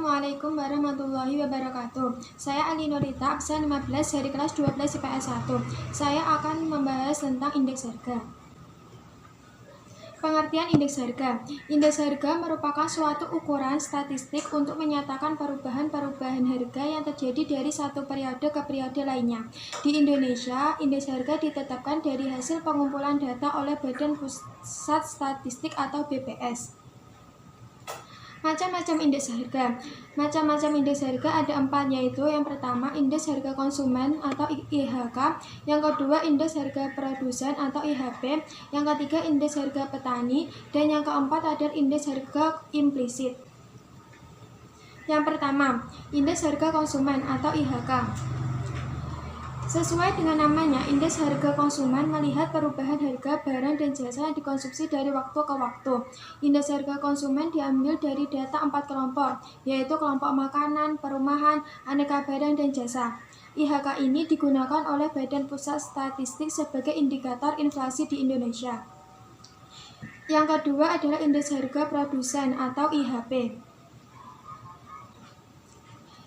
Assalamualaikum warahmatullahi wabarakatuh. Saya Ali Nurita, absen 15 dari kelas 12 IPS 1. Saya akan membahas tentang indeks harga. Pengertian indeks harga. Indeks harga merupakan suatu ukuran statistik untuk menyatakan perubahan-perubahan harga yang terjadi dari satu periode ke periode lainnya. Di Indonesia, indeks harga ditetapkan dari hasil pengumpulan data oleh Badan Pusat Statistik atau BPS. Macam-macam indeks harga. Macam-macam indeks harga ada 4, yaitu yang pertama indeks harga konsumen atau IHK, yang kedua indeks harga produsen atau IHP, yang ketiga indeks harga petani, dan yang keempat adalah indeks harga implisit. Yang pertama, indeks harga konsumen atau IHK. Sesuai dengan namanya, indeks harga konsumen melihat perubahan harga barang dan jasa yang dikonsumsi dari waktu ke waktu. Indeks harga konsumen diambil dari data 4 kelompok, yaitu kelompok makanan, perumahan, aneka barang, dan jasa. IHK ini digunakan oleh Badan Pusat Statistik sebagai indikator inflasi di Indonesia. Yang kedua adalah indeks harga produsen atau IHP.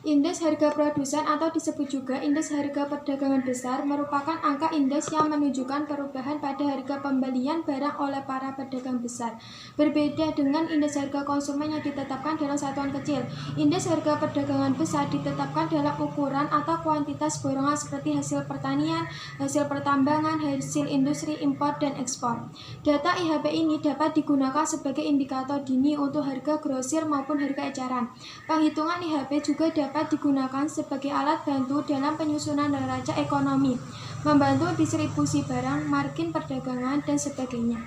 Indeks harga produsen atau disebut juga indeks harga perdagangan besar merupakan angka indeks yang menunjukkan perubahan pada harga pembelian barang oleh para pedagang besar. Berbeda dengan indeks harga konsumen yang ditetapkan dalam satuan kecil, indeks harga perdagangan besar ditetapkan dalam ukuran atau kuantitas borongan seperti hasil pertanian, hasil pertambangan, hasil industri, impor, dan ekspor. Data IHP ini dapat digunakan sebagai indikator dini untuk harga grosir maupun harga eceran. Penghitungan IHP juga dapat digunakan sebagai alat bantu dalam penyusunan neraca ekonomi, membantu distribusi barang, margin perdagangan, dan sebagainya.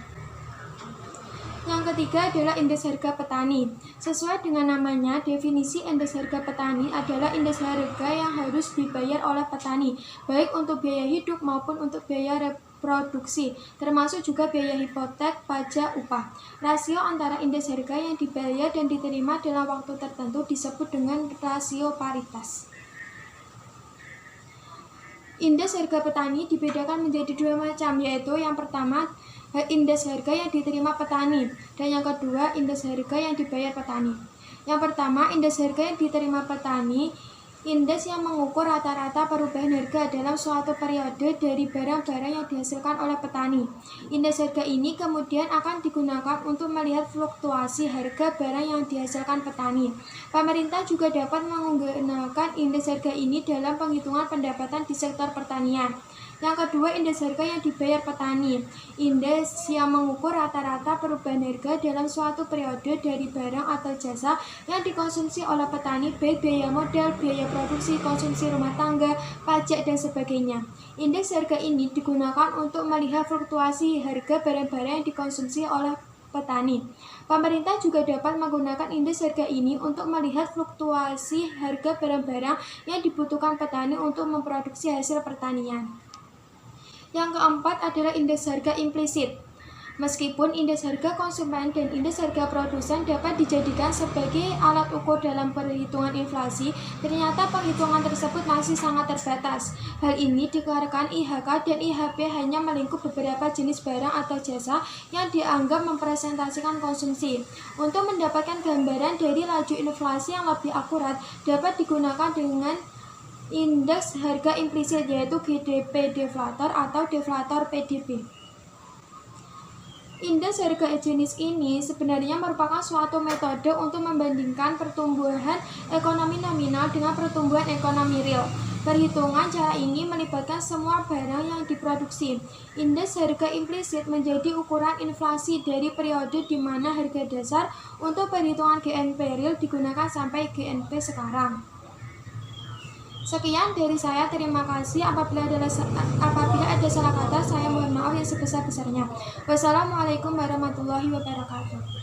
Yang ketiga adalah indeks harga petani. Sesuai dengan namanya, definisi indeks harga petani adalah indeks harga yang harus dibayar oleh petani, baik untuk biaya hidup maupun untuk biaya reproduksi, termasuk juga biaya hipotek, pajak, upah. Rasio antara indeks harga yang dibayar dan diterima dalam waktu tertentu disebut dengan rasio paritas. Indeks harga petani dibedakan menjadi 2 macam, yaitu yang pertama indeks harga yang diterima petani, dan yang kedua indeks harga yang dibayar petani. Yang pertama, indeks harga yang diterima petani, indeks yang mengukur rata-rata perubahan harga dalam suatu periode dari barang-barang yang dihasilkan oleh petani. Indeks harga ini kemudian akan digunakan untuk melihat fluktuasi harga barang yang dihasilkan petani. Pemerintah juga dapat menggunakan indeks harga ini dalam penghitungan pendapatan di sektor pertanian. Yang kedua, indeks harga yang dibayar petani. Indeks yang mengukur rata-rata perubahan harga dalam suatu periode dari barang atau jasa yang dikonsumsi oleh petani, baik biaya modal, biaya produksi, konsumsi rumah tangga, pajak, dan sebagainya. Indeks harga ini digunakan untuk melihat fluktuasi harga barang-barang yang dikonsumsi oleh petani. Pemerintah juga dapat menggunakan indeks harga ini untuk melihat fluktuasi harga barang-barang yang dibutuhkan petani untuk memproduksi hasil pertanian. Yang keempat adalah indeks harga implisit. Meskipun indeks harga konsumen dan indeks harga produsen dapat dijadikan sebagai alat ukur dalam perhitungan inflasi, ternyata penghitungan tersebut masih sangat terbatas. Hal ini dikarenakan IHK dan IHP hanya melingkup beberapa jenis barang atau jasa yang dianggap mempresentasikan konsumsi. Untuk mendapatkan gambaran dari laju inflasi yang lebih akurat, dapat digunakan dengan indeks harga implisit, yaitu GDP deflator atau deflator PDB. Indeks harga jenis ini sebenarnya merupakan suatu metode untuk membandingkan pertumbuhan ekonomi nominal dengan pertumbuhan ekonomi real. Perhitungan cara ini melibatkan semua barang yang diproduksi. Indeks harga implisit menjadi ukuran inflasi dari periode di mana harga dasar untuk perhitungan GNP real digunakan sampai GNP sekarang. Sekian dari saya, terima kasih. Apabila ada salah kata, saya mohon maaf yang sebesar-besarnya. Wassalamualaikum warahmatullahi wabarakatuh.